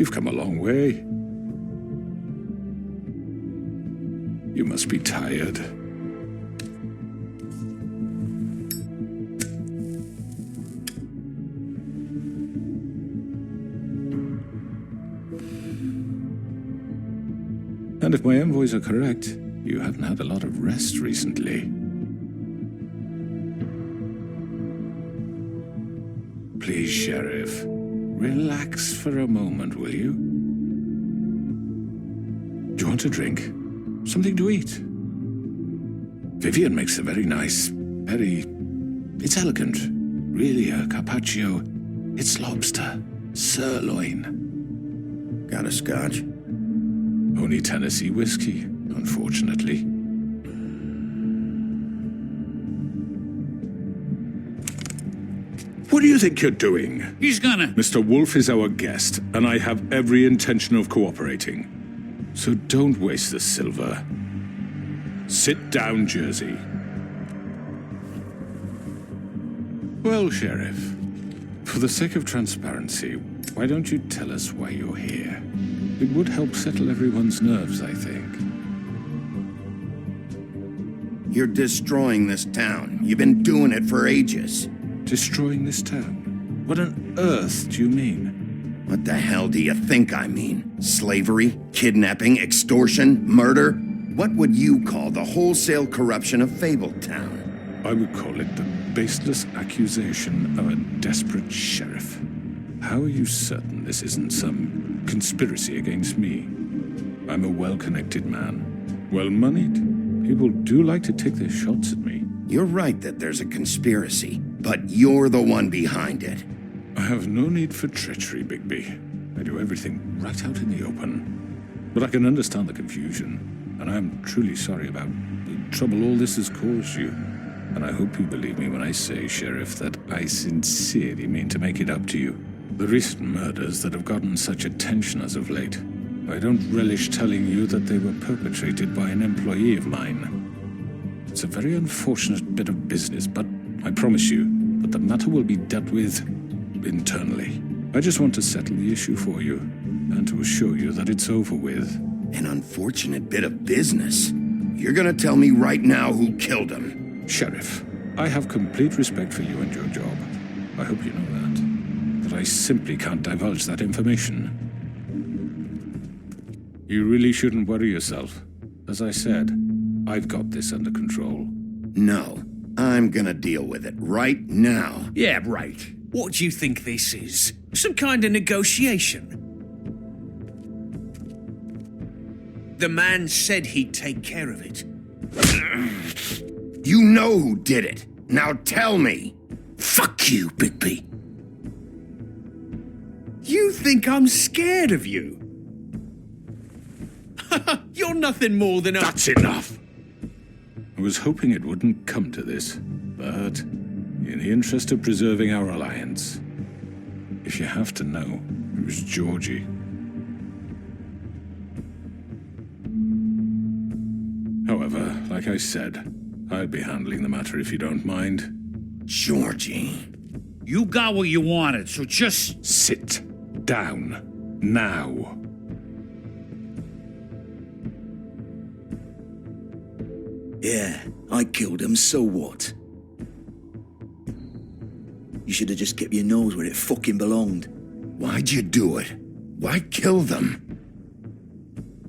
You've come a long way. You must be tired. And if my envoys are correct, you haven't had a lot of rest recently. Please, Sheriff, relax for a moment, will you? Do you want a drink? Something to eat? Vivian makes a very nice, it's elegant. Really a carpaccio. It's lobster, sirloin. Got a scotch? Only Tennessee whiskey, unfortunately. What do you think you're doing? He's gonna... Mr. Wolf is our guest, and I have every intention of cooperating. So don't waste the silver. Sit down, Jersey. Well, Sheriff, for the sake of transparency, why don't you tell us why you're here? It would help settle everyone's nerves, I think. You're destroying this town. You've been doing it for ages. Destroying this town? What on earth do you mean? What the hell do you think I mean? Slavery? Kidnapping? Extortion? Murder? What would you call the wholesale corruption of Fabletown? I would call it the baseless accusation of a desperate sheriff. How are you certain this isn't some conspiracy against me? I'm a well-connected man, well-moneyed. People do like to take their shots at me. You're right that there's a conspiracy, but you're the one behind it. I have no need for treachery, Bigby. I do everything right out in the open. But I can understand the confusion, and I'm truly sorry about the trouble all this has caused you. And I hope you believe me when I say, Sheriff, that I sincerely mean to make it up to you. The recent murders that have gotten such attention as of late, I don't relish telling you that they were perpetrated by an employee of mine. It's a very unfortunate bit of business, but I promise you that the matter will be dealt with internally. I just want to settle the issue for you, and to assure you that it's over with. An unfortunate bit of business? You're gonna tell me right now who killed him? Sheriff, I have complete respect for you and your job. I hope you know that. But I simply can't divulge that information. You really shouldn't worry yourself. As I said, I've got this under control. No, I'm gonna deal with it right now. Yeah, right. What do you think this is? Some kind of negotiation? The man said he'd take care of it. You know who did it. Now tell me. Fuck you, Bigby. You think I'm scared of you? You're nothing more than a... That's enough! I was hoping it wouldn't come to this, but in the interest of preserving our alliance, if you have to know, it was Georgie. However, like I said, I'll be handling the matter if you don't mind. Georgie. You got what you wanted, so just... Sit down. Now. Yeah, I killed him, so what? You should have just kept your nose where it fucking belonged. Why'd you do it? Why kill them?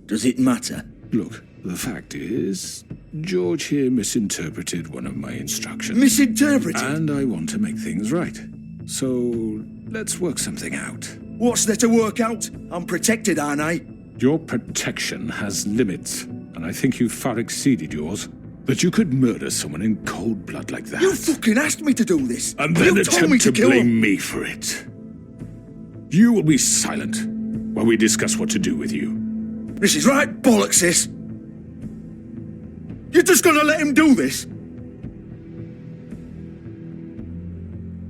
Does it matter? Look, the fact is, George here misinterpreted one of my instructions. Misinterpreted? And I want to make things right. So, let's work something out. What's there to work out? I'm protected, aren't I? Your protection has limits, and I think you've far exceeded yours. That you could murder someone in cold blood like that. You fucking asked me to do this. And then you told me attempt to kill blame him. me for it. You will be silent while we discuss what to do with you. This is right bollocks, sis. You're just gonna let him do this?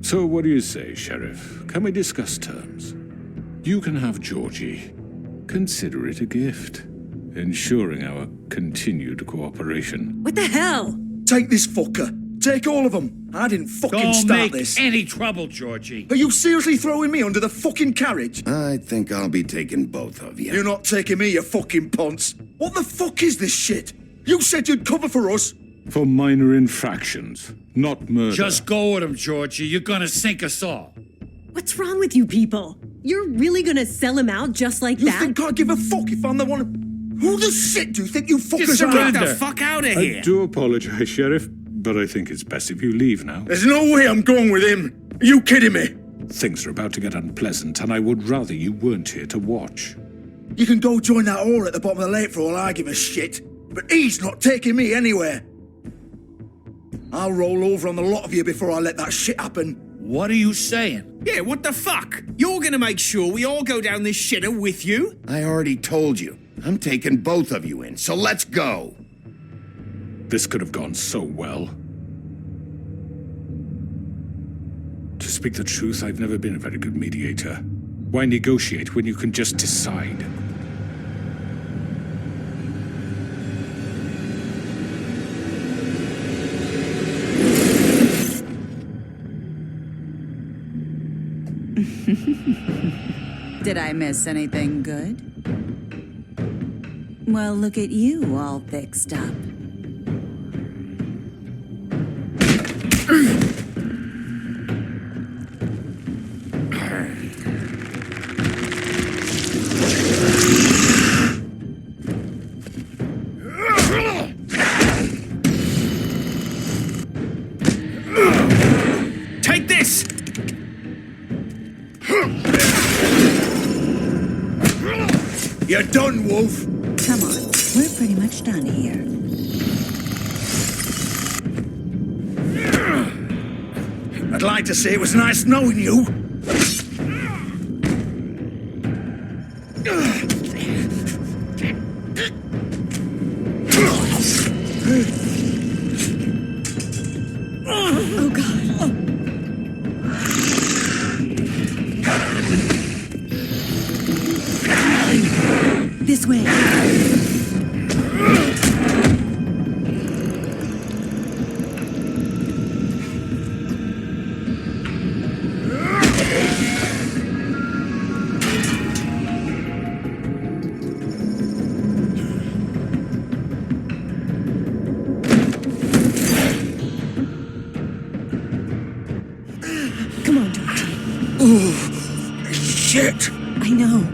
So what do you say, Sheriff? Can we discuss terms? You can have Georgie. Consider it a gift, ensuring our continued cooperation. What the hell? Take this fucker. Take all of them. I didn't fucking Don't start make this. any trouble, Georgie. Are you seriously throwing me under the fucking carriage? I think I'll be taking both of you. You're not taking me, you fucking ponce. What the fuck is this shit? You said you'd cover for us. For minor infractions, not murder. Just go with him, Georgie. You're gonna sink us all. What's wrong with you people? You're really gonna sell him out just like You that? think I give a fuck if I'm the one? Who the shit do you think you fuckers Just are? get Get the fuck out of I here. do apologize, Sheriff, but I think it's best if you leave now. There's no way I'm going with him. Are you kidding me? Things are about to get unpleasant, and I would rather you weren't here to watch. You can go join that whore at the bottom of the lake for all I give a shit. But he's not taking me anywhere. I'll roll over on the lot of you before I let that shit happen. What are you saying? Yeah, what the fuck? You're gonna make sure we all go down this shitter with you? I already told you. I'm taking both of you in, so let's go. This could have gone so well. To speak the truth, I've never been a very good mediator. Why negotiate when you can just decide? Did I miss anything good? Well, look at you all fixed up. Take this! You're done, Wolf. Come on, we're pretty much done here. I'd like to say it was nice knowing you. Oh God. This way. Come on, Georgie. Shit. I know.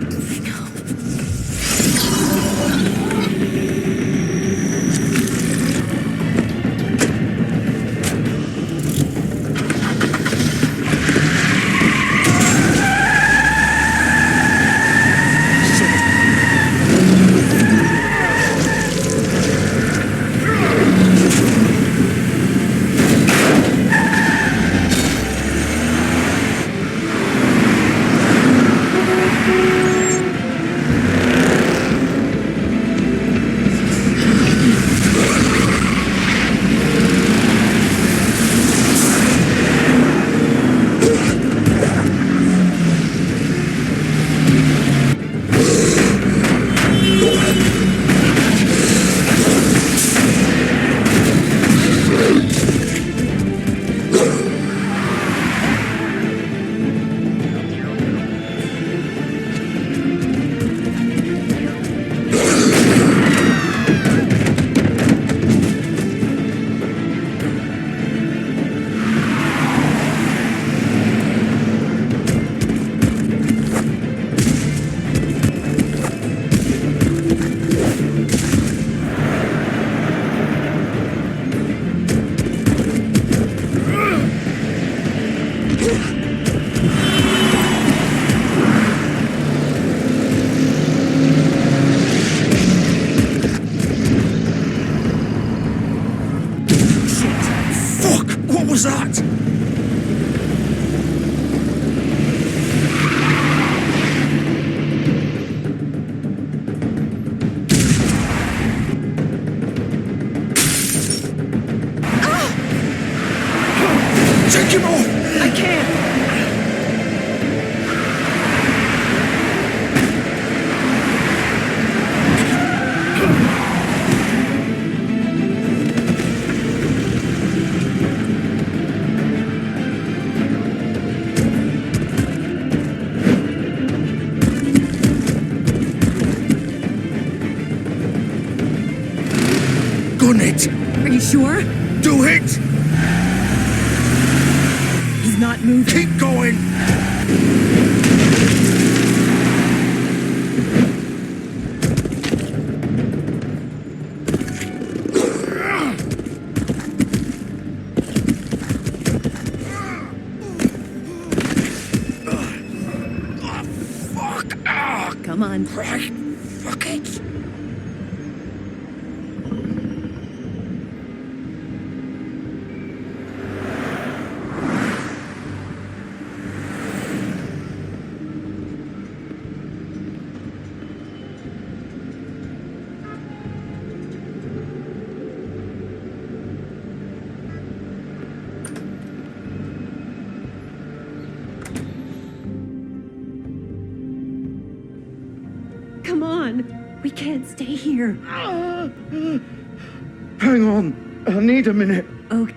was that? Take him off! I can't! Gun it! Are you sure? Do it! He's not moving. Keep going! Come on. Right. Fuck it. Come on. We can't stay here. Hang on. I need a minute. Okay.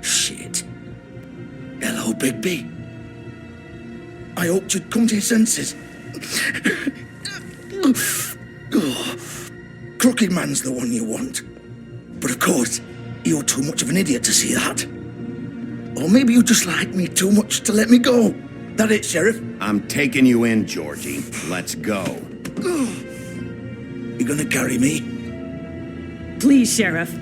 Shit. Hello, Bigby. I hoped you'd come to your senses. Crooked Man's the one you want. But of course, you're too much of an idiot to see that. Or maybe you just like me too much to let me go. That it, Sheriff? I'm taking you in, Georgie. Let's go. You gonna carry me? Please, Sheriff.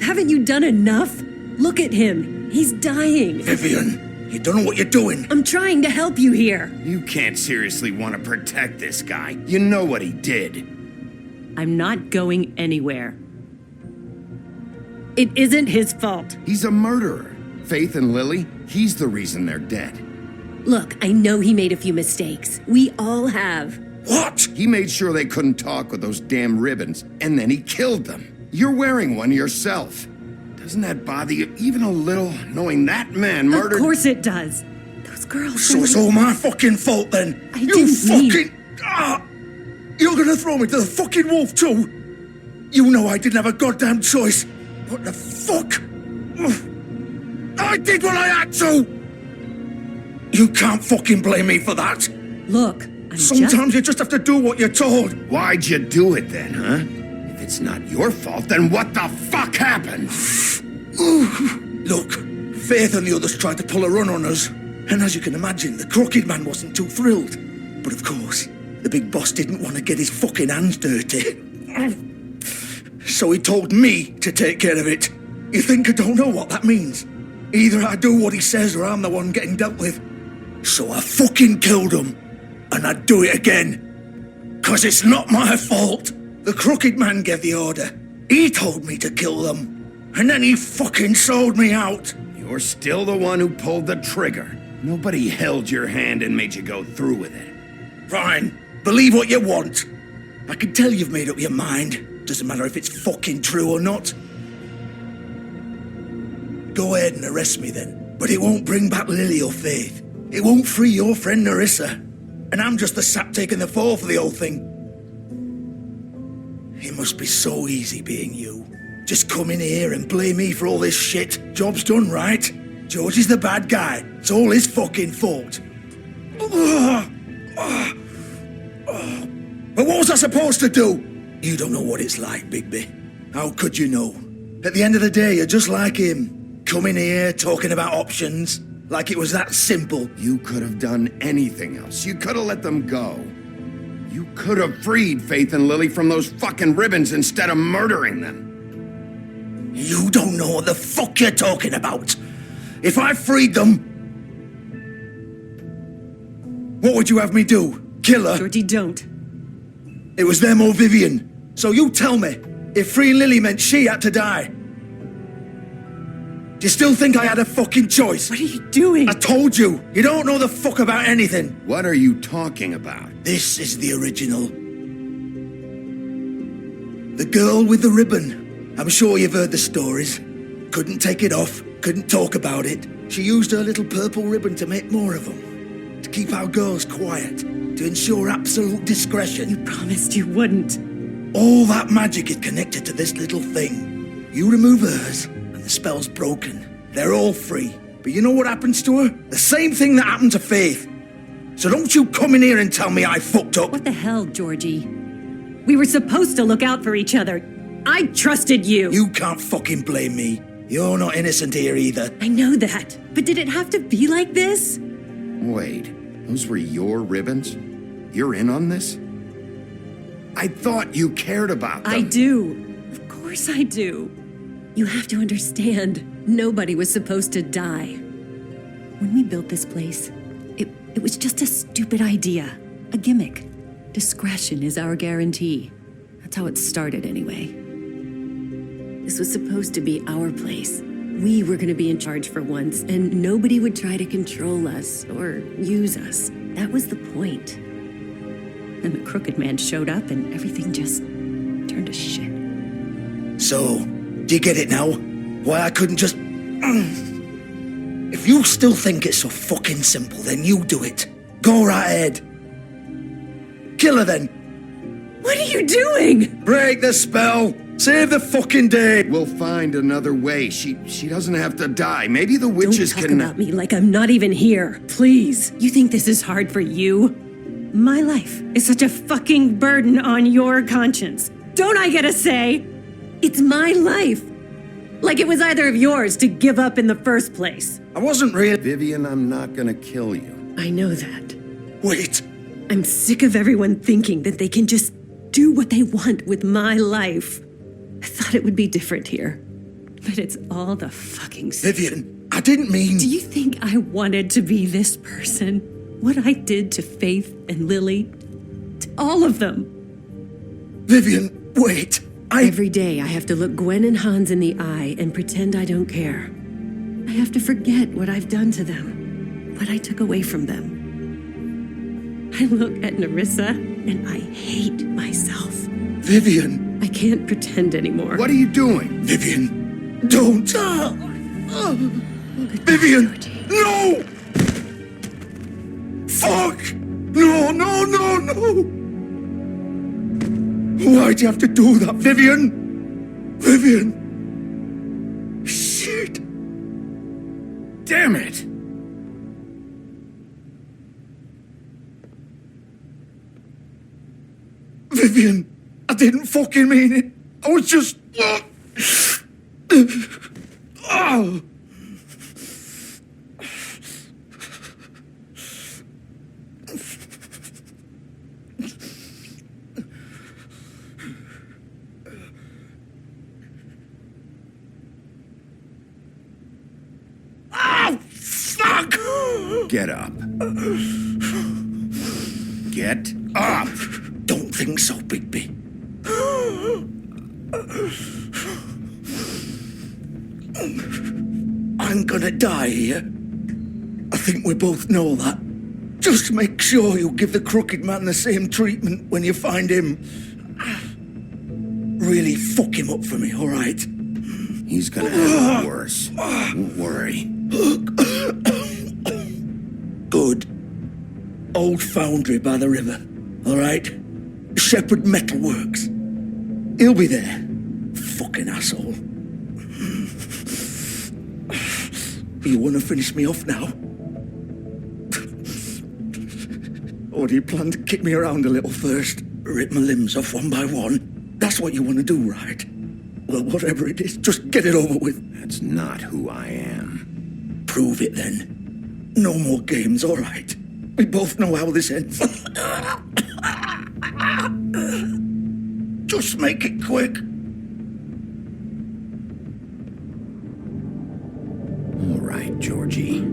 Haven't you done enough? Look at him. He's dying. Vivian, you don't know what you're doing. I'm trying to help you here. You can't seriously want to protect this guy. You know what he did. I'm not going anywhere. It isn't his fault. He's a murderer. Faith and Lily, he's the reason they're dead. Look, I know he made a few mistakes. We all have. What? He made sure they couldn't talk with those damn ribbons, and then he killed them. You're wearing one yourself. Doesn't that bother you even a little, knowing that man murdered... Of course it does. Those girls... So it's all my fucking fault then? I you didn't mean- fucking... You're gonna throw me to the fucking wolf too? You know I didn't have a goddamn choice. What the fuck? I did what I had to! You can't fucking blame me for that. Look, Sometimes you just have to do what you're told. Why'd you do it then, huh? If it's not your fault, then what the fuck happened? Look, Faith and the others tried to pull a run on us. And as you can imagine, the Crooked Man wasn't too thrilled. But of course, the big boss didn't want to get his fucking hands dirty. So he told me to take care of it. You think I don't know what that means? Either I do what he says or I'm the one getting dealt with. So I fucking killed him. And I'd do it again. 'Cause it's not my fault. The Crooked Man gave the order. He told me to kill them. And then he fucking sold me out. You're still the one who pulled the trigger. Nobody held your hand and made you go through with it. Fine. Believe what you want. I can tell you've made up your mind. Doesn't matter if it's fucking true or not. Go ahead and arrest me then. But it won't bring back Lily or Faith. It won't free your friend Narissa. And I'm just the sap taking the fall for the whole thing. It must be so easy being you. Just come in here and blame me for all this shit. Job's done, right? George is the bad guy. It's all his fucking fault. But what was I supposed to do? You don't know what it's like, Bigby. How could you know? At the end of the day, you're just like him. Coming here, talking about options. Like it was that simple. You could have done anything else. You could have let them go. You could have freed Faith and Lily from those fucking ribbons instead of murdering them. You don't know what the fuck you're talking about. If I freed them... What would you have me do? Kill her? Georgie, don't. It was them or Vivian. So you tell me, if freeing Lily meant she had to die, do you still think I had a fucking choice? What are you doing? I told you, you don't know the fuck about anything. What are you talking about? This is the original. The girl with the ribbon. I'm sure you've heard the stories. Couldn't take it off, couldn't talk about it. She used her little purple ribbon to make more of them. To keep our girls quiet. To ensure absolute discretion. You promised you wouldn't. All that magic is connected to this little thing. You remove hers, and the spell's broken. They're all free. But you know what happens to her? The same thing that happened to Faith. So don't you come in here and tell me I fucked up. What the hell, Georgie? We were supposed to look out for each other. I trusted you. You can't fucking blame me. You're not innocent here either. I know that. But did it have to be like this? Wait, those were your ribbons? You're in on this? I thought you cared about them. I do. Of course I do. You have to understand, nobody was supposed to die. When we built this place, it was just a stupid idea, a gimmick. Discretion is our guarantee. That's how it started anyway. This was supposed to be our place. We were going to be in charge for once, and nobody would try to control us or use us. That was the point. Then the crooked man showed up and everything just turned to shit. So, do you get it now? Why I couldn't just... If you still think it's so fucking simple, then you do it. Go right ahead. Kill her then. What are you doing? Break the spell. Save the fucking day. We'll find another way. She doesn't have to die. Maybe the witches Don't talk can... about me like I'm not even here. Please. You think this is hard for you? My life is such a fucking burden on your conscience. Don't I get a say? It's my life. Like it was either of yours to give up in the first place. I wasn't really... Vivian, I'm not gonna kill you. I know that. Wait. I'm sick of everyone thinking that they can just do what they want with my life. I thought it would be different here. But it's all the fucking same. Vivian, I didn't mean... Do you think I wanted to be this person? What I did to Faith and Lily? To all of them? Vivian, wait. Every day I have to look Gwen and Hans in the eye and pretend I don't care. I have to forget what I've done to them, what I took away from them. I look at Nerissa and I hate myself. Vivian. I can't pretend anymore. What are you doing? Vivian, don't. Vivian, no! Fuck! No, no, no, no! Why'd you have to do that, Vivian? Vivian! Shit! Damn it! Vivian, I didn't fucking mean it. I was just... Oh. Fuck! Get up. Get up! Don't think so, Bigby. I'm gonna die here. I think we both know that. Just make sure you give the crooked man the same treatment when you find him. Really fuck him up for me, all right? He's gonna have it worse. Don't worry. Good. Old foundry by the river, all right? Shepherd Metalworks. He'll be there. Fucking asshole. You want to finish me off now? Or do you plan to kick me around a little first? Rip my limbs off one by one? That's what you want to do, right? Well, whatever it is, just get it over with. That's not who I am. Prove it then. No more games, all right? We both know how this ends. Just make it quick. All right, Georgie.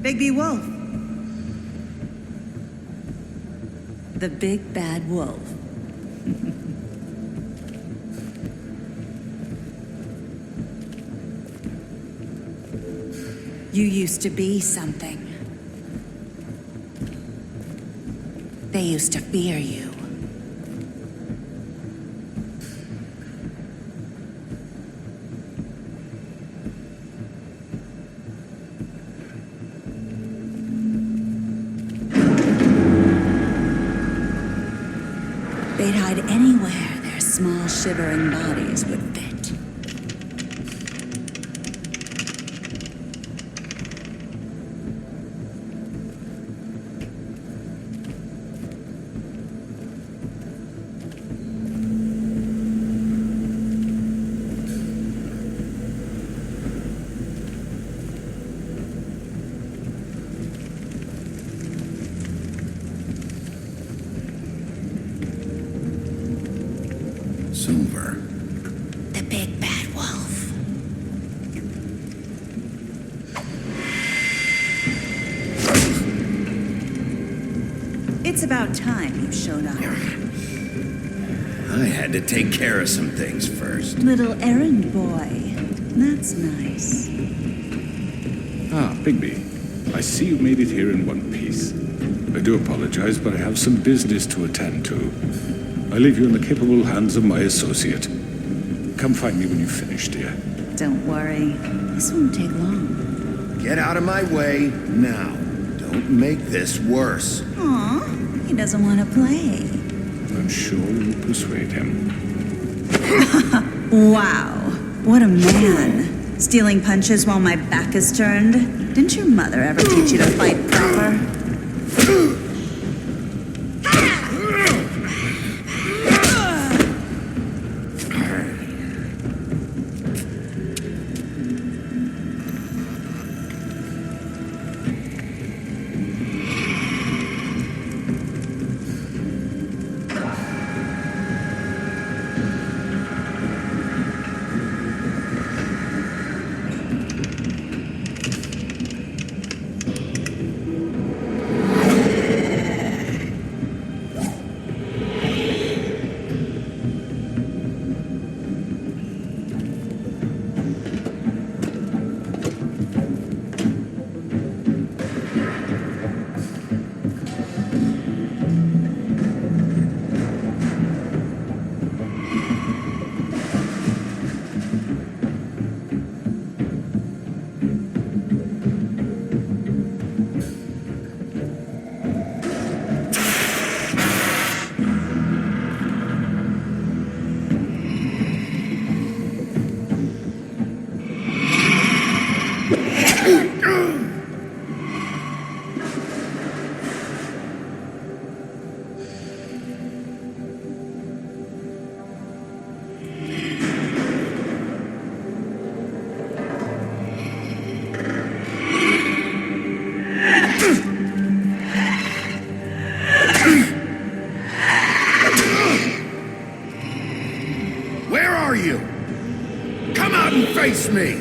Bigby Wolf. The big bad wolf. You used to be something. They used to fear you. They'd hide anywhere their small, shivering bodies would fit. Silver. The big bad wolf. It's about time you showed up. I had to take care of some things first. Little errand boy. That's nice. Ah, Bigby. I see you made it here in one piece. I do apologize, but I have some business to attend to. I leave you in the capable hands of my associate. Come find me when you've finished, dear. Don't worry. This won't take long. Get out of my way now. Don't make this worse. Aw, he doesn't want to play. I'm sure you'll persuade him. Wow. What a man. Stealing punches while my back is turned. Didn't your mother ever teach you to fight proper? Where are you? Come out and face me!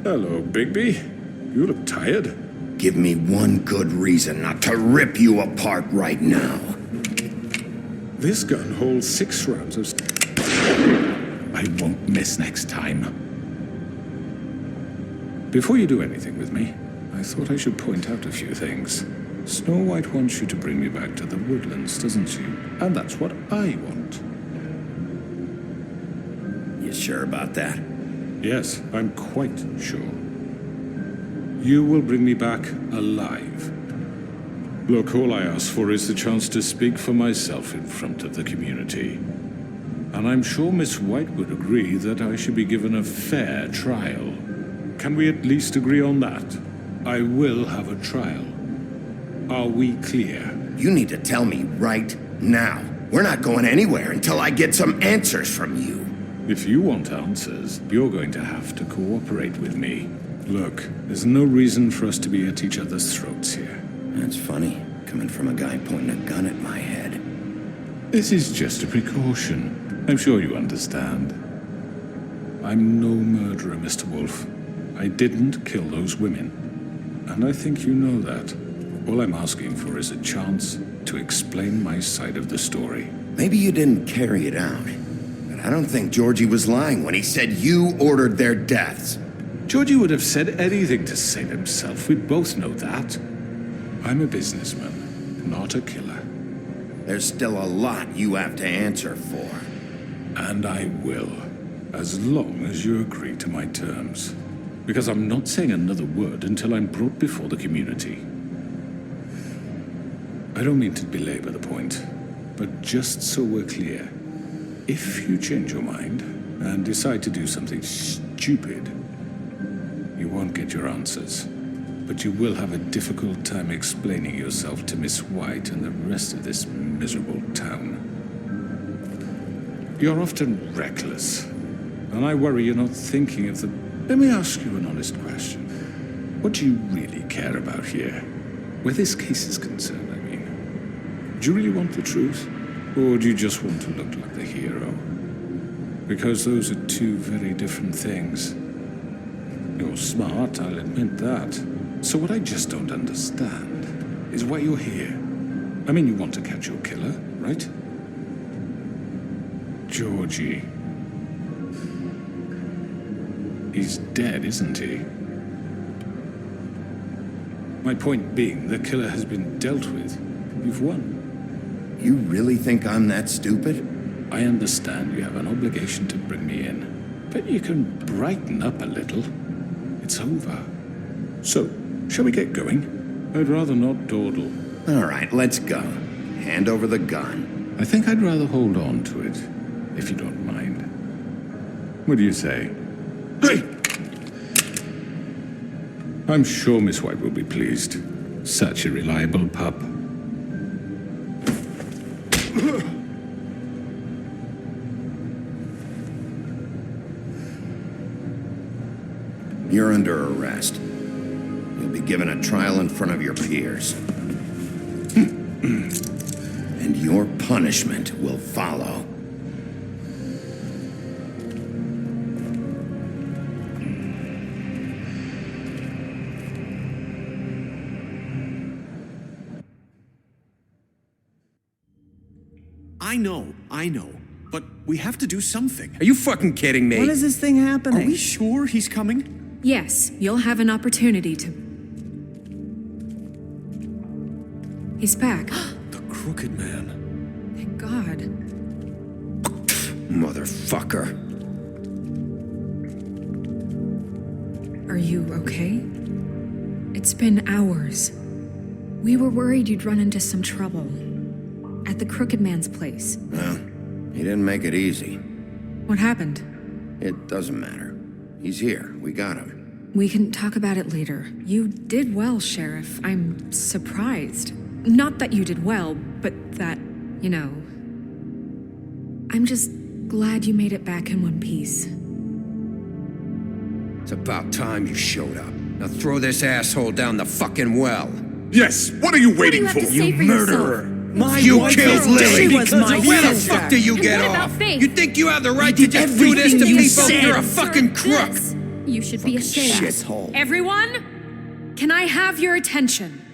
Hello, Bigby. You look tired. Give me one good reason not to rip you apart right now. This gun holds 6 rounds of... I won't miss next time. Before you do anything with me, I thought I should point out a few things. Snow White wants you to bring me back to the woodlands, doesn't she? And that's what I want. You sure about that? Yes, I'm quite sure. You will bring me back alive. Look, all I ask for is the chance to speak for myself in front of the community. And I'm sure Miss White would agree that I should be given a fair trial. Can we at least agree on that? I will have a trial. Are we clear? You need to tell me right now. We're not going anywhere until I get some answers from you. If you want answers, you're going to have to cooperate with me. Look, there's no reason for us to be at each other's throats here. That's funny, coming from a guy pointing a gun at my head. This is just a precaution. I'm sure you understand. I'm no murderer, Mr. Wolf. I didn't kill those women. And I think you know that. All I'm asking for is a chance to explain my side of the story. Maybe you didn't carry it out. But I don't think Georgie was lying when he said you ordered their deaths. Georgie would have said anything to save himself. We both know that. I'm a businessman, not a killer. There's still a lot you have to answer for. And I will, as long as you agree to my terms. Because I'm not saying another word until I'm brought before the community. I don't mean to belabor the point, but just so we're clear, if you change your mind and decide to do something stupid, you won't get your answers. But you will have a difficult time explaining yourself to Miss White and the rest of this miserable town. You're often reckless, and I worry you're not thinking of the... Let me ask you an honest question. What do you really care about here? Where this case is concerned, I mean. Do you really want the truth? Or do you just want to look like the hero? Because those are two very different things. You're smart, I'll admit that. So what I just don't understand is why you're here. I mean, you want to catch your killer, right? Georgie. He's dead, isn't he? My point being, the killer has been dealt with. You've won. You really think I'm that stupid? I understand you have an obligation to bring me in, but you can brighten up a little. It's over. So, shall we get going? I'd rather not dawdle. All right, let's go. Hand over the gun. I think I'd rather hold on to it, if you don't mind. What do you say? Hey! I'm sure Miss White will be pleased. Such a reliable pup. You're under arrest. You'll be given a trial in front of your peers. And your punishment will follow. I know. But we have to do something. Are you fucking kidding me? When is this thing happening? Are we sure he's coming? Yes, you'll have an opportunity to... He's back. The Crooked Man. Thank God. Motherfucker. Are you okay? It's been hours. We were worried you'd run into some trouble. At the Crooked Man's place. Well, he didn't make it easy. What happened? It doesn't matter. He's here. We got him. We can talk about it later. You did well, Sheriff. I'm surprised. Not that you did well, but that, you know... I'm just glad you made it back in one piece. It's about time you showed up. Now throw this asshole down the fucking well. Yes, what are you waiting What do you have for? to say for yourself? You wife killed is Lily! dead because of Where the sister. fuck do you And get what about off? Faith? You think you have the right You to did just do this to everything you people? said. You're a fucking crook! This. You You should be ashamed. Shithole. Everyone, can I have your attention?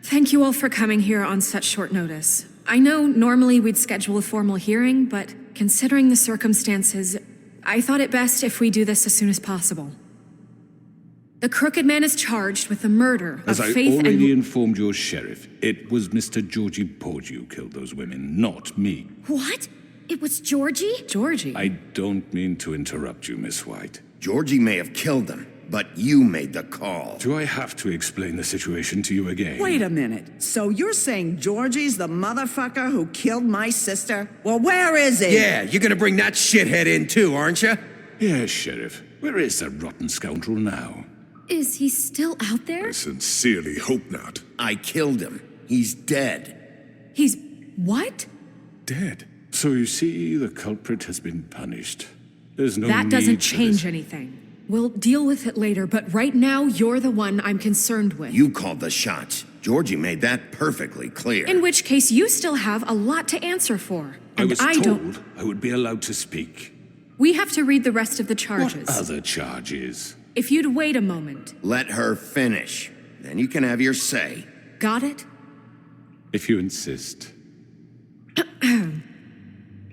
Thank you all for coming here on such short notice. I know normally we'd schedule a formal hearing, but considering the circumstances, I thought it best if we do this as soon as possible. The Crooked Man is charged with the murder As of I Faith already and... informed your sheriff, it was Mr. Georgie Porgy who killed those women, not me. What? It was Georgie? Georgie? I don't mean to interrupt you, Miss White. Georgie may have killed them, but you made the call. Do I have to explain the situation to you again? Wait a minute. So you're saying Georgie's the motherfucker who killed my sister? Well, where is he? Yeah, you're gonna bring that shithead in too, aren't you? Yes, Sheriff. Where is that rotten scoundrel now? Is he still out there? I sincerely hope not. I killed him. He's dead. He's... what? Dead. So you see, the culprit has been punished. There's no That need doesn't for change this. anything. We'll deal with it later, but right now, you're the one I'm concerned with. You called the shots. Georgie made that perfectly clear. In which case, you still have a lot to answer for. I And was I told don't... I would be allowed to speak. We have to read the rest of the charges. What other charges? If you'd wait a moment. Let her finish. Then you can have your say. Got it? If you insist.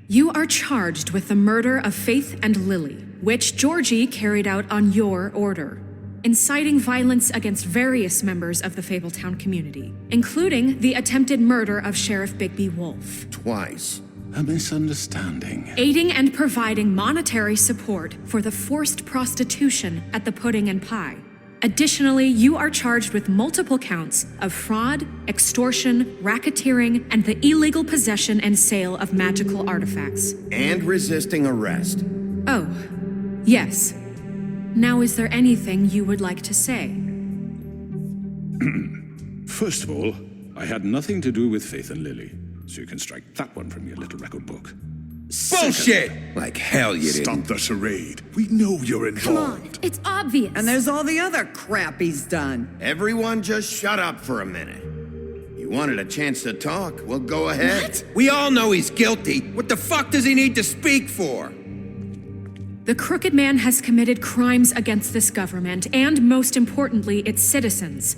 You are charged with the murder of Faith and Lily, which Georgie carried out on your order, inciting violence against various members of the Fabletown community, including the attempted murder of Sheriff Bigby Wolf. Twice. A misunderstanding. Aiding and providing monetary support for the forced prostitution at the Pudding and Pie. Additionally, you are charged with multiple counts of fraud, extortion, racketeering, and the illegal possession and sale of magical artifacts. And resisting arrest. Oh, yes. Now, is there anything you would like to say? First of all, I had nothing to do with Faith and Lily, so you can strike that one from your little record book. Bullshit! Like hell you Stop didn't. the charade. We know you're Come involved. on, it's obvious. And there's all the other crap he's done. Everyone just shut up for a minute. You wanted a chance to talk? Well, go ahead. What? We all know he's guilty. What the fuck does he need to speak for? The Crooked Man has committed crimes against this government and, most importantly, its citizens.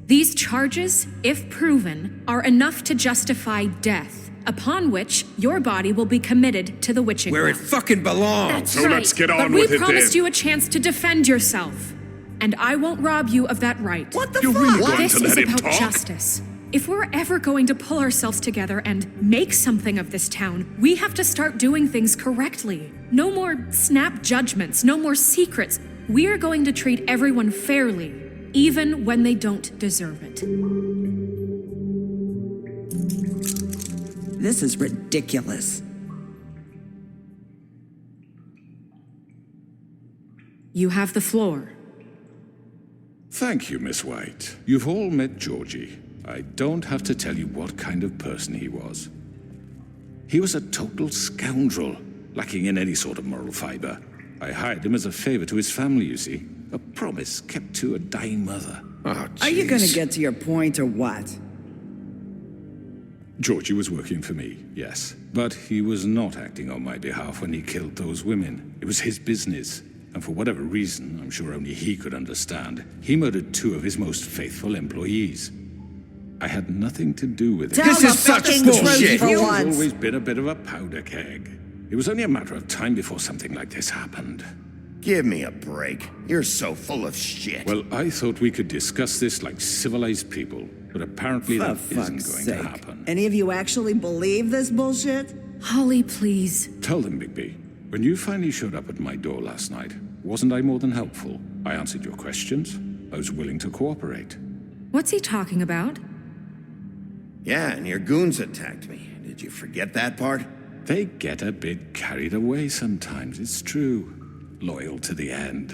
These charges, if proven, are enough to justify death, upon which your body will be committed to the witching Where it well. fucking belongs. That's So right. let's get on But we with it promised then. you a chance to defend yourself, and I won't rob you of that right. What the You're fuck? really going This to is let him about talk? justice. If we're ever going to pull ourselves together and make something of this town, we have to start doing things correctly. No more snap judgments, no more secrets. We are going to treat everyone fairly, even when they don't deserve it. This is ridiculous. You have the floor. Thank you, Miss White. You've all met Georgie. I don't have to tell you what kind of person he was. He was a total scoundrel, lacking in any sort of moral fiber. I hired him as a favor to his family, you see. A promise kept to a dying mother. Oh, Are you gonna jeez. get to your point or what? Georgie was working for me, yes. But he was not acting on my behalf when he killed those women. It was his business. And for whatever reason, I'm sure only he could understand, he murdered 2 of his most faithful employees. I had nothing to do with it. Tell This the is such fucking bullshit. truth for He's once. always been a bit of a powder keg. It was only a matter of time before something like this happened. Give me a break. You're so full of shit. Well, I thought we could discuss this like civilized people, but apparently For that isn't fuck's going sake. to happen. Any of you actually believe this bullshit? Holly, please. Tell them, Bigby, when you finally showed up at my door last night, wasn't I more than helpful? I answered your questions. I was willing to cooperate. What's he talking about? Yeah, and your goons attacked me. Did you forget that part? They get a bit carried away sometimes, it's true. Loyal to the end.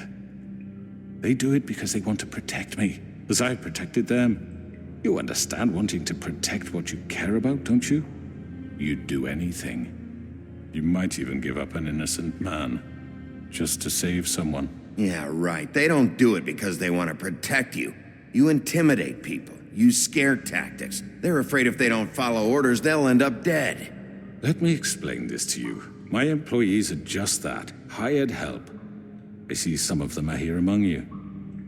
They do it because they want to protect me, as I protected them. You understand wanting to protect what you care about, don't you? You'd do anything. You might even give up an innocent man, just to save someone. Yeah, right. They don't do it because they want to protect you. You intimidate people, use scare tactics. They're afraid if they don't follow orders, they'll end up dead. Let me explain this to you. My employees are just that, hired help. I see some of them are here among you.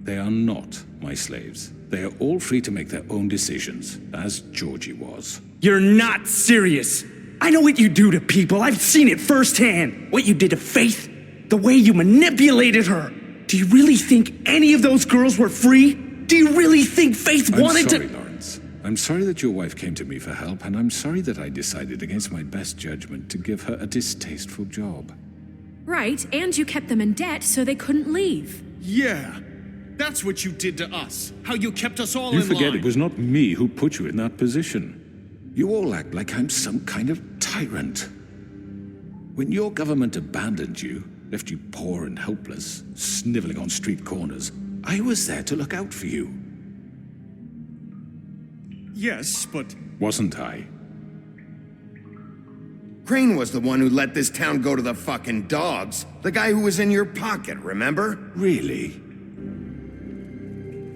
They are not my slaves. They are all free to make their own decisions, as Georgie was. You're not serious. I know what you do to people. I've seen it firsthand. What you did to Faith, the way you manipulated her. Do you really think any of those girls were free? Do you really think Faith wanted to... I'm sorry, Lawrence. I'm sorry that your wife came to me for help, and I'm sorry that I decided against my best judgment to give her a distasteful job. Right, and you kept them in debt so they couldn't leave. Yeah, that's what you did to us. How you kept us all in line. You forget it was not me who put you in that position. You all act like I'm some kind of tyrant. When your government abandoned you, left you poor and helpless, sniveling on street corners, I was there to look out for you. Yes, but... Wasn't I? Crane was the one who let this town go to the fucking dogs. The guy who was in your pocket, remember? Really?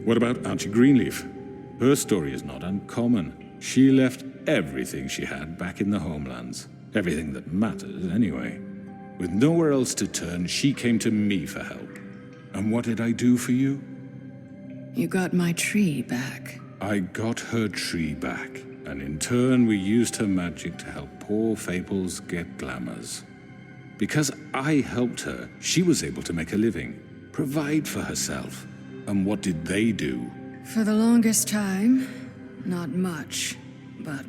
What about Archie Greenleaf? Her story is not uncommon. She left everything she had back in the homelands. Everything that mattered, anyway. With nowhere else to turn, she came to me for help. And what did I do for you? You got my tree back. I got her tree back, and in turn we used her magic to help poor Fables get glamours. Because I helped her, she was able to make a living, provide for herself. And what did they do? For the longest time, not much, but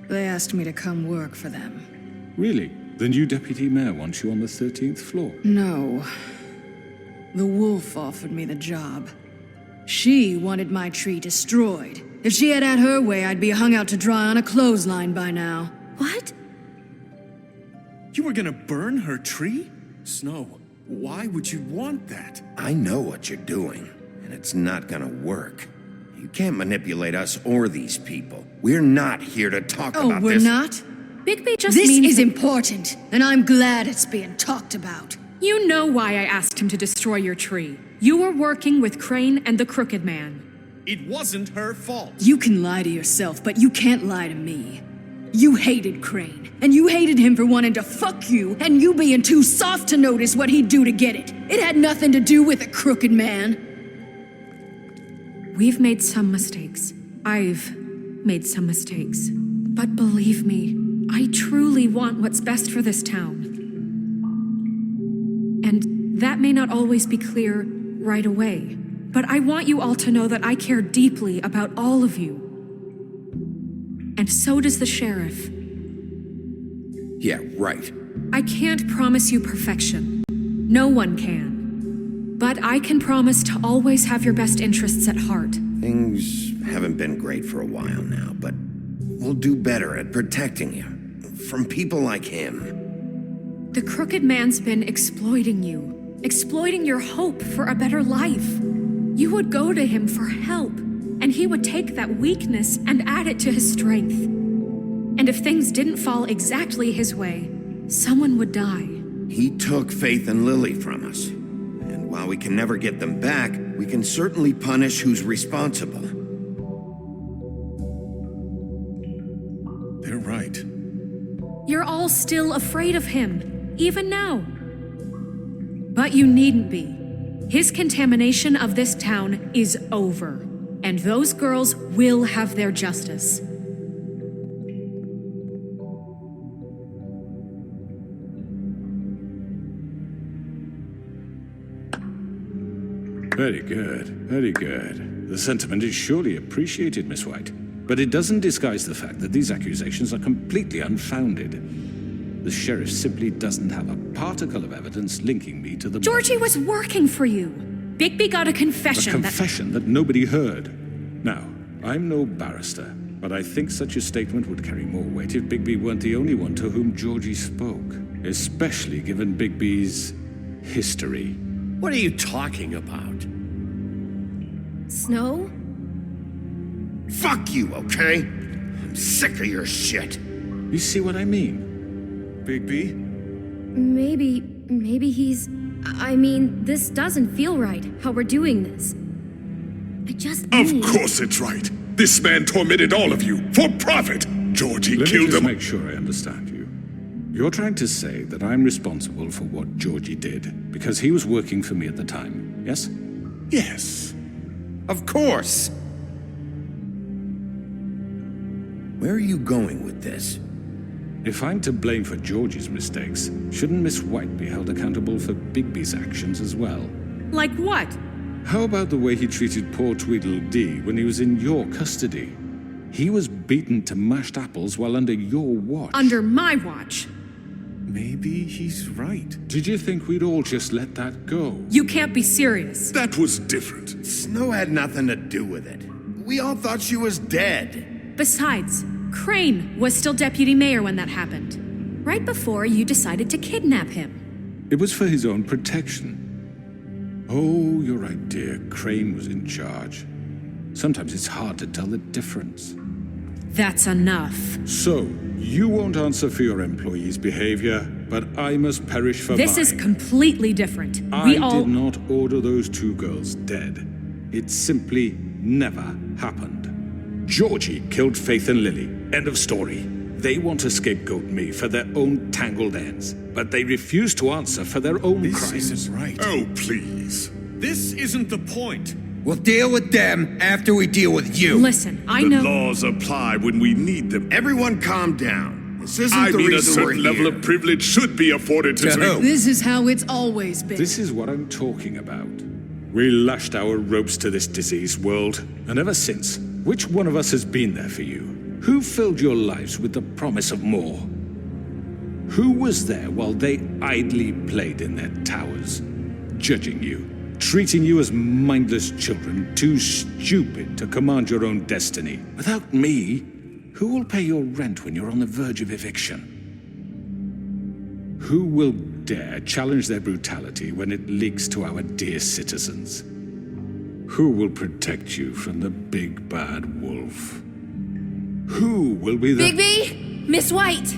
they asked me to come work for them. Really? The new deputy mayor wants you on the 13th floor? No. The wolf offered me the job. She wanted my tree destroyed. If she had her way, I'd be hung out to dry on a clothesline by now. What? You were gonna burn her tree? Snow, why would you want that? I know what you're doing, and it's not gonna work. You can't manipulate us or these people. We're not here to talk about this. Oh, we're not? Bigby just This means... is important, and I'm glad it's being talked about. You know why I asked him to destroy your tree. You were working with Crane and the Crooked Man. It wasn't her fault. You can lie to yourself, but you can't lie to me. You hated Crane, and you hated him for wanting to fuck you, and you being too soft to notice what he'd do to get it. It had nothing to do with the Crooked Man. We've made some mistakes. I've made some mistakes. But believe me, I truly want what's best for this town. And that may not always be clear right away, but I want you all to know that I care deeply about all of you. And so does the sheriff. Yeah, right. I can't promise you perfection. No one can. But I can promise to always have your best interests at heart. Things haven't been great for a while now, but we'll do better at protecting you from people like him. The Crooked Man's been exploiting you, exploiting your hope for a better life. You would go to him for help, and he would take that weakness and add it to his strength. And if things didn't fall exactly his way, someone would die. He took Faith and Lily from us. And while we can never get them back, we can certainly punish who's responsible. They're right. You're all still afraid of him, even now. But you needn't be. His contamination of this town is over, and those girls will have their justice. Very good, very good. The sentiment is surely appreciated, Miss White. But it doesn't disguise the fact that these accusations are completely unfounded. The sheriff simply doesn't have a particle of evidence linking me to the... Georgie was working for you. Bigby got a confession. A confession that nobody heard. Now, I'm no barrister, but I think such a statement would carry more weight if Bigby weren't the only one to whom Georgie spoke. Especially given Bigby's history. What are you talking about? Snow? Fuck you, okay? I'm sick of your shit. You see what I mean? Bigby? Maybe he's... I mean, this doesn't feel right, how we're doing this. I just Of course it's right. This man tormented all of you, for profit. Georgie Let me killed just them. make sure I understand you. You're trying to say that I'm responsible for what Georgie did because he was working for me at the time, yes? Yes. Of course. Where are you going with this? If I'm to blame for Georgie's mistakes, shouldn't Miss White be held accountable for Bigby's actions as well? Like what? How about the way he treated poor Tweedledee when he was in your custody? He was beaten to mashed apples while under your watch. Under my watch. Maybe he's right. Did you think we'd all just let that go? You can't be serious. That was different. Snow had nothing to do with it. We all thought she was dead. Besides, Crane was still deputy mayor when that happened. Right before you decided to kidnap him. It was for his own protection. Oh, you're right, dear. Crane was in charge. Sometimes it's hard to tell the difference. That's enough. So, you won't answer for your employees' behavior, but I must perish for This mine. is completely different. I did not order those two girls dead. It simply never happened. Georgie killed Faith and Lily. End of story. They want to scapegoat me for their own tangled ends, but they refuse to answer for their own crimes. This isn't right. Oh, please. This isn't the point. We'll deal with them after we deal with you. Listen, I The know. laws apply when we need them. Everyone calm down. This isn't I the mean, a reason we're certain level here. of privilege should be afforded to who? This is how it's always been. This is what I'm talking about. We lashed our ropes to this diseased world, and ever since, which one of us has been there for you? Who filled your lives with the promise of more? Who was there while they idly played in their towers, judging you, treating you as mindless children, too stupid to command your own destiny? Without me, who will pay your rent when you're on the verge of eviction? Who will dare challenge their brutality when it leaks to our dear citizens? Who will protect you from the big bad wolf? Who will be the— Bigby! Miss White!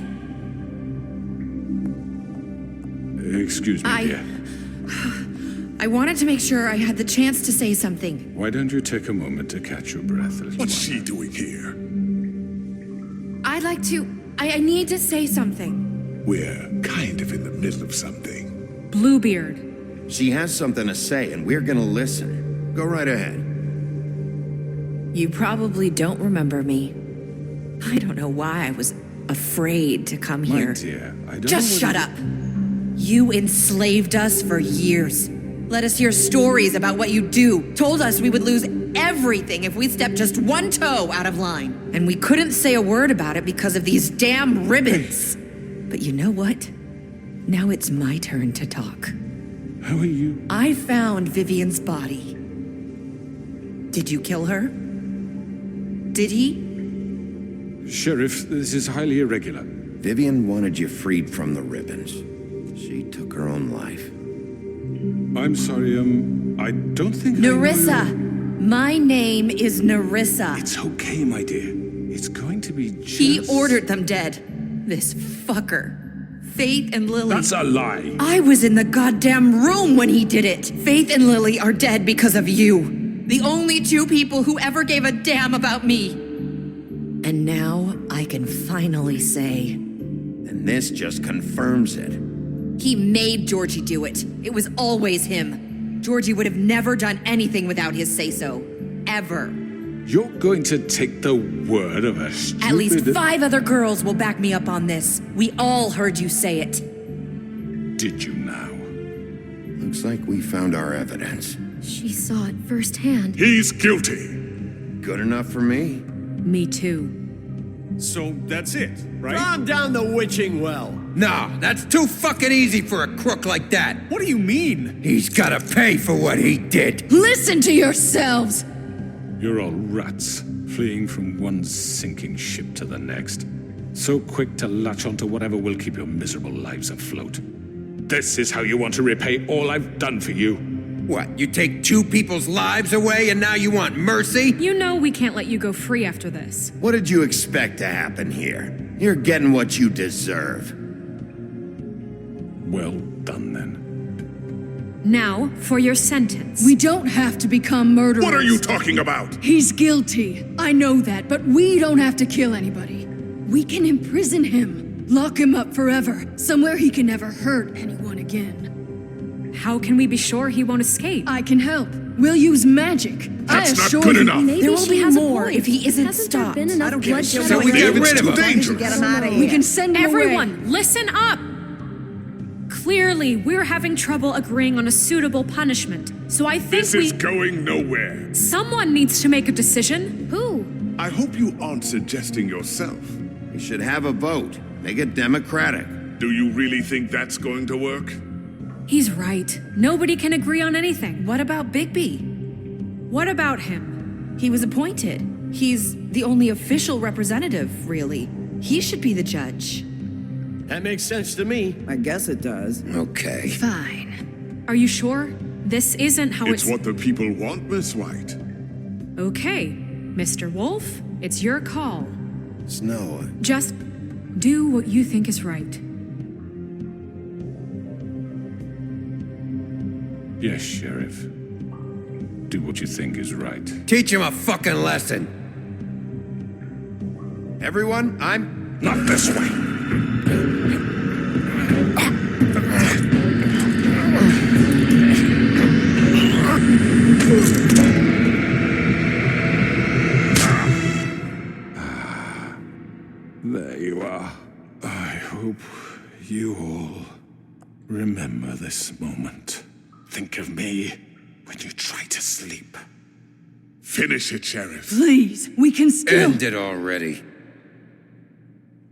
Excuse me, dear. I wanted to make sure I had the chance to say something. Why don't you take a moment to catch your breath? What's she doing here? I'd like to... I need to say something. We're kind of in the middle of something. Bluebeard. She has something to say, and we're gonna listen. Go right ahead. You probably don't remember me. I don't know why I was afraid to come here. My dear, I don't Just know shut up. You enslaved us for years. Let us hear stories about what you do. Told us we would lose everything if we stepped just one toe out of line. And we couldn't say a word about it because of these damn ribbons. But you know what? Now it's my turn to talk. How are you? I found Vivian's body. Did you kill her? Did he? Sheriff, this is highly irregular. Vivian wanted you freed from the ribbons. She took her own life. I'm sorry, I don't think Nerissa! My name is Nerissa. It's okay, my dear. It's going to be just— He ordered them dead. This fucker. Faith and Lily. That's a lie. I was in the goddamn room when he did it. Faith and Lily are dead because of you. The only two people who ever gave a damn about me. And now I can finally say... And this just confirms it. He made Georgie do it. It was always him. Georgie would have never done anything without his say-so. Ever. You're going to take the word of a stupid— At least 5 other girls will back me up on this. We all heard you say it. Did you now? Looks like we found our evidence. She saw it firsthand. He's guilty. Good enough for me. Me too. So that's it, right? Calm down the witching well. No, that's too fucking easy for a crook like that. What do you mean? He's gotta pay for what he did. Listen to yourselves! You're all rats, fleeing from one sinking ship to the next. So quick to latch onto whatever will keep your miserable lives afloat. This is how you want to repay all I've done for you? What, you take 2 people's lives away and now you want mercy? You know we can't let you go free after this. What did you expect to happen here? You're getting what you deserve. Well done, then. Now, for your sentence. We don't have to become murderers. What are you talking about? He's guilty. I know that, but we don't have to kill anybody. We can imprison him. Lock him up forever, somewhere he can never hurt anyone again. How can we be sure he won't escape? I can help. We'll use magic. That's I not assure good you. enough. Maybe There will she be has a more point. if he isn't Hasn't stopped. there been enough I don't give a bloodshed shit So what we you get do. rid of him. Too dangerous. Get him out of here. We can send him away. Everyone, listen up! Clearly, we're having trouble agreeing on a suitable punishment. So I think This is going nowhere. someone needs to make a decision. Who? I hope you aren't suggesting yourself. We should have a vote. Make it democratic. Do you really think that's going to work? He's right. Nobody can agree on anything. What about Bigby? What about him? He was appointed. He's the only official representative, really. He should be the judge. That makes sense to me. I guess it does. Okay. Fine. Are you sure? This isn't how It's what the people want, Miss White. Okay, Mr. Wolf, it's your call. Snow. Just do what you think is right. Yes, Sheriff. Do what you think is right. Teach him a fucking lesson. Everyone, I'm... Not this way. There you are. I hope you all remember this moment. Think of me when you try to sleep. Finish it, Sheriff. Please, we can still. End it already.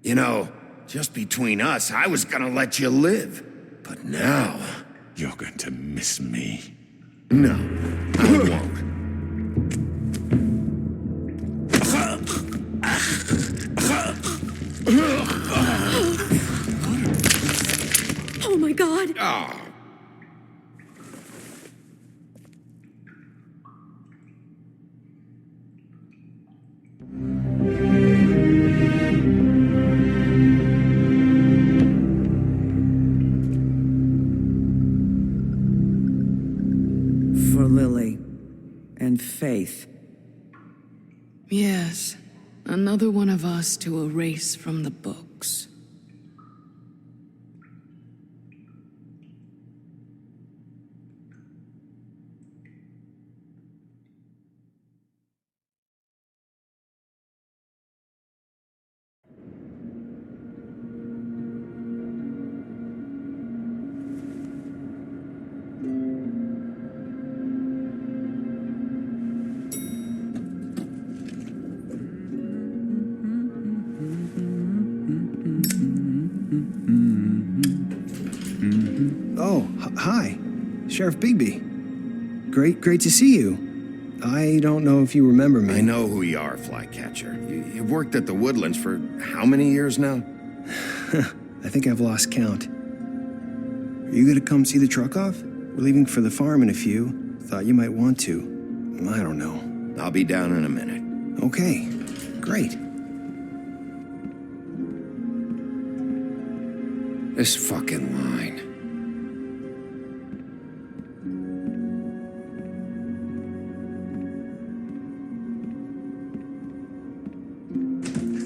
You know, just between us, I was gonna let you live. But now... You're going to miss me. No, I won't. Oh my god. Oh. For Lily and Faith. Yes, another one of us to erase from the books. Oh, hi. Sheriff Bigby. Great to see you. I don't know if you remember me. I know who you are, Flycatcher. You've worked at the Woodlands for how many years now? I think I've lost count. Are you gonna come see the truck off? We're leaving for the farm in a few. Thought you might want to. I don't know. I'll be down in a minute. Okay, great. This fucking line.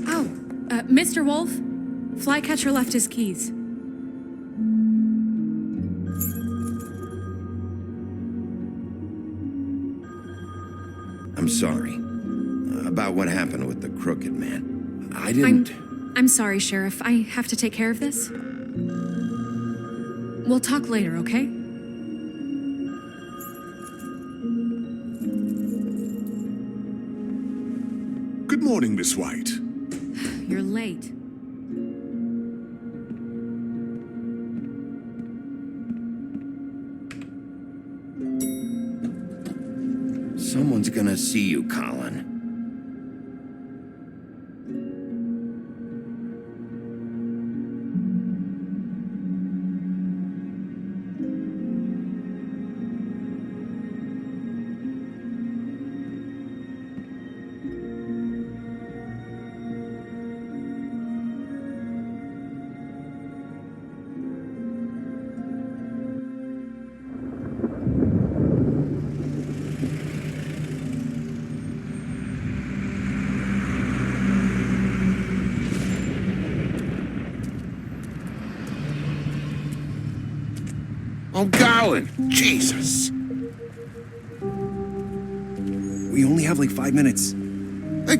Oh, Mr. Wolf, Flycatcher left his keys. I'm sorry. About what happened with the crooked man. I didn't... I'm sorry, Sheriff. I have to take care of this. We'll talk later, okay? Good morning, Miss White. You're late. Someone's gonna see you, Colin. I'm going. Jesus. We only have like 5 minutes.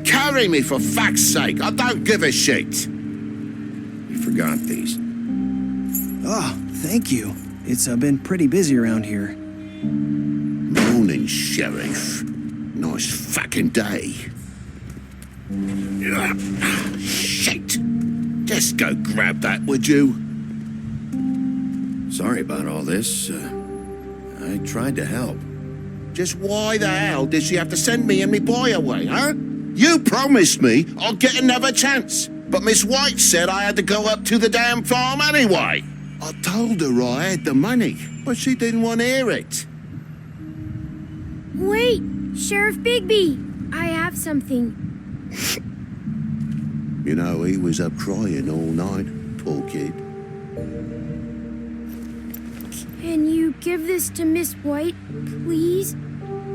Carry me, for fuck's sake. I don't give a shit. You forgot these. Oh, thank you. It's been pretty busy around here. Morning, Sheriff. Nice fucking day. Shit. Just go grab that, would you? Sorry about all this. I tried to help. Just why the hell did she have to send me and me boy away, huh? You promised me I'd get another chance, but Miss White said I had to go up to the damn farm anyway. I told her I had the money, but she didn't want to hear it. Wait, Sheriff Bigby, I have something. You know, he was up crying all night, poor kid. Can you give this to Miss White, please?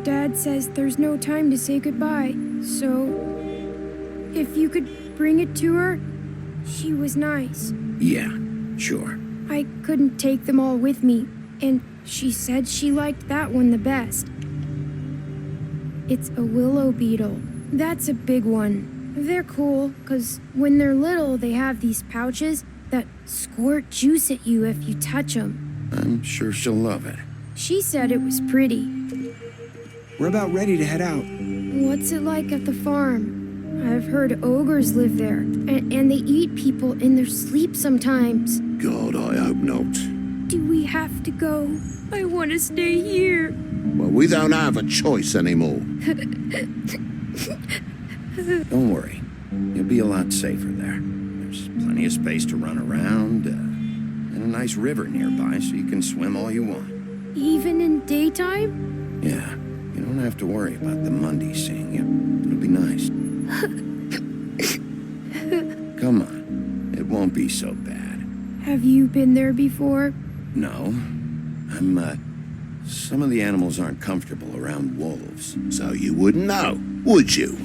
Dad says there's no time to say goodbye, so if you could bring it to her, she was nice. Yeah, sure. I couldn't take them all with me, and she said she liked that one the best. It's a willow beetle. That's a big one. They're cool, 'cause when they're little, they have these pouches that squirt juice at you if you touch them. I'm sure she'll love it. She said it was pretty. We're about ready to head out. What's it like at the farm? I've heard ogres live there, and they eat people in their sleep sometimes. God, I hope not. Do we have to go? I want to stay here. Well, we don't have a choice anymore. Don't worry. You'll be a lot safer there. There's plenty of space to run around, and a nice river nearby so you can swim all you want. Even in daytime? Yeah, you don't have to worry about the Monday seeing you. It'll be nice. Come on. It won't be so bad. Have you been there before? No. Some of the animals aren't comfortable around wolves, so you wouldn't know, would you?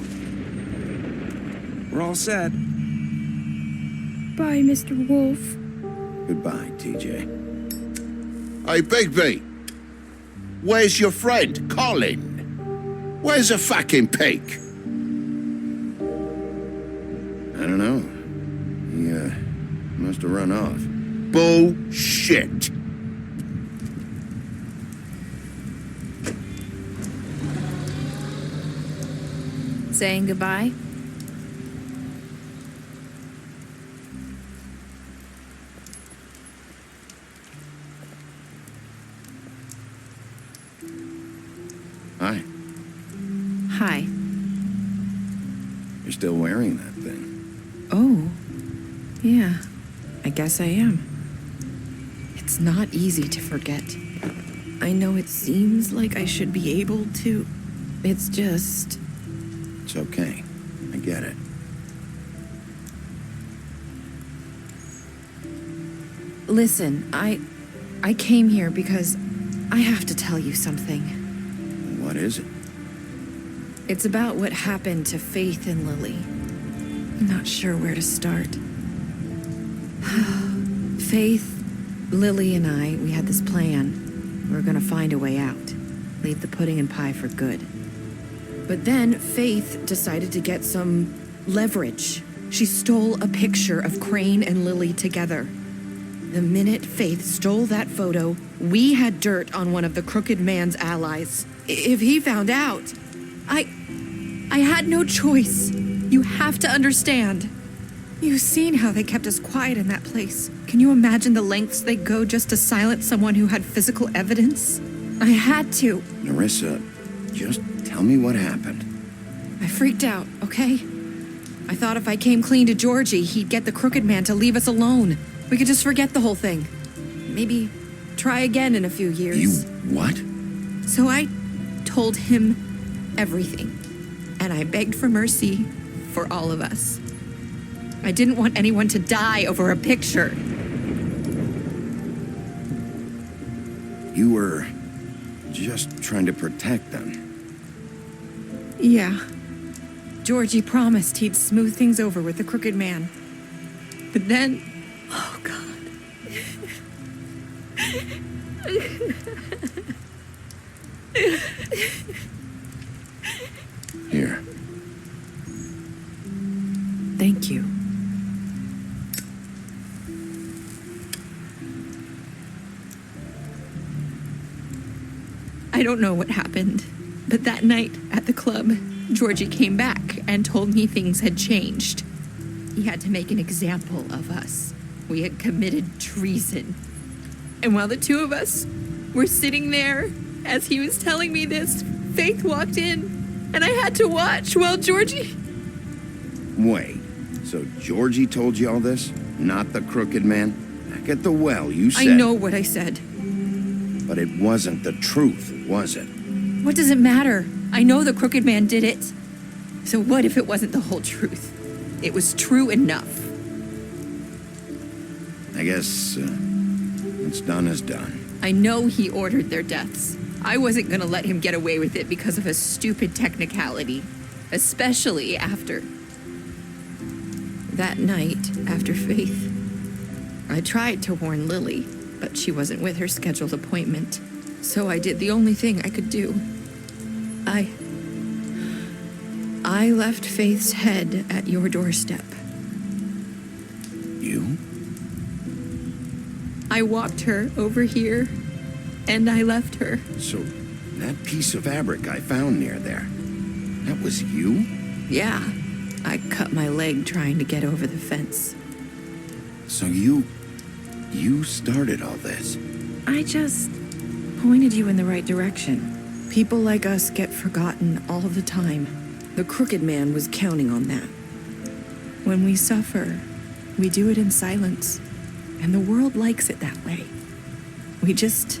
We're all set. Bye, Mr. Wolf. Goodbye, TJ. Hey, Bigby! Where's your friend, Colin? Where's the fucking pig? I don't know. He, must have run off. Bullshit! Saying goodbye? Hi. Hi. You're still wearing that thing. Oh, yeah, I guess I am. It's not easy to forget. I know it seems like I should be able to. It's just... It's okay. I get it. Listen, I came here because I have to tell you something. What is it? It's about what happened to Faith and Lily. I'm not sure where to start. Faith, Lily, and I, we had this plan. We were gonna find a way out. Leave the pudding and pie for good. But then Faith decided to get some leverage. She stole a picture of Crane and Lily together. The minute Faith stole that photo, we had dirt on one of the crooked man's allies. If he found out, I had no choice. You have to understand. You've seen how they kept us quiet in that place. Can you imagine the lengths they go just to silence someone who had physical evidence? I had to. Nerissa, just tell me what happened. I freaked out, okay? I thought if I came clean to Georgie, he'd get the crooked man to leave us alone. We could just forget the whole thing. Maybe try again in a few years. You what? So I told him everything. And I begged for mercy for all of us. I didn't want anyone to die over a picture. You were just trying to protect them. Yeah. Georgie promised he'd smooth things over with the crooked man. But then... Oh, God. Here. Thank you. I don't know what happened, but that night at the club, Georgie came back and told me things had changed. He had to make an example of us. We had committed treason. And while the two of us were sitting there, as he was telling me this, Faith walked in, and I had to watch while Georgie... Wait, so Georgie told you all this? Not the crooked man? Back at the well, you said... I know what I said. But it wasn't the truth, was it? What does it matter? I know the crooked man did it. So what if it wasn't the whole truth? It was true enough. I guess, what's done is done. I know he ordered their deaths. I wasn't gonna let him get away with it because of a stupid technicality. Especially after... that night, after Faith. I tried to warn Lily, but she wasn't with her scheduled appointment. So I did the only thing I could do. I left Faith's head at your doorstep. You? I walked her over here, and I left her. So, that piece of fabric I found near there, that was you? Yeah, I cut my leg trying to get over the fence. So you started all this? I just pointed you in the right direction. People like us get forgotten all the time. The crooked man was counting on that. When we suffer, we do it in silence, and the world likes it that way. We just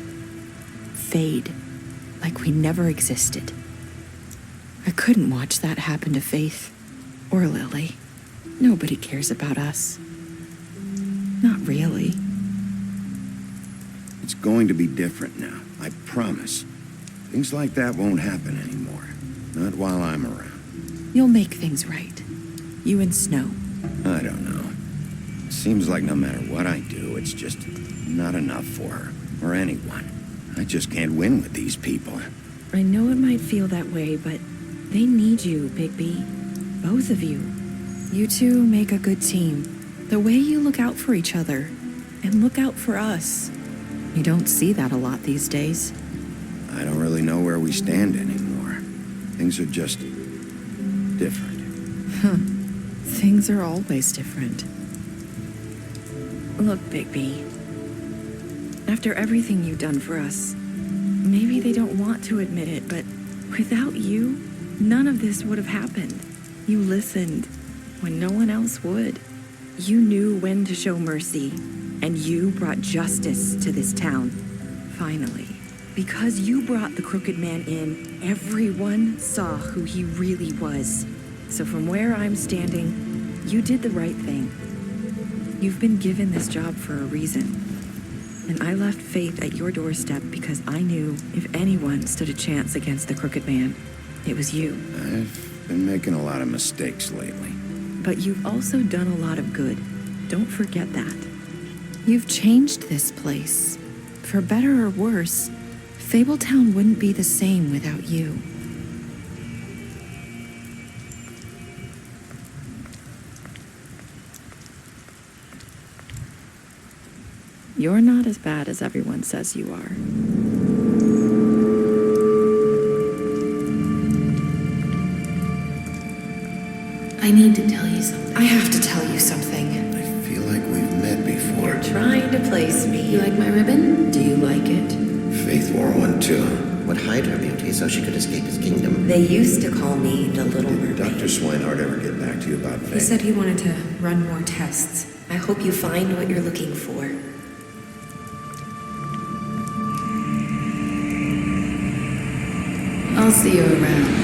fade, like we never existed. I couldn't watch that happen to Faith or Lily. Nobody cares about us. Not really. It's going to be different now, I promise. Things like that won't happen anymore. Not while I'm around. You'll make things right. You and Snow. I don't know. It seems like no matter what I do, it's just not enough for her, or anyone. I just can't win with these people. I know it might feel that way, but they need you, Bigby. Both of you. You two make a good team. The way you look out for each other, and look out for us. You don't see that a lot these days. I don't really know where we stand anymore. Things are just different. Huh. Things are always different. Look, Bigby. After everything you've done for us, maybe they don't want to admit it, but without you, none of this would have happened. You listened when no one else would. You knew when to show mercy, and you brought justice to this town. Finally. Because you brought the crooked man in, everyone saw who he really was. So from where I'm standing, you did the right thing. You've been given this job for a reason. And I left Faith at your doorstep because I knew if anyone stood a chance against the crooked man, it was you. I've been making a lot of mistakes lately. But you've also done a lot of good. Don't forget that. You've changed this place. For better or worse, Fabletown wouldn't be the same without you. You're not as bad as everyone says you are. I need to tell you something. I have to tell you something. I feel like we've met before. You're trying to place me. You like my ribbon? Do you like it? Faith wore one too. Would hide her beauty so she could escape his kingdom. They used to call me the Little Mermaid. Did Dr. Swinehart ever get back to you about Faith? He said he wanted to run more tests. I hope you find what you're looking for. I'll see you around.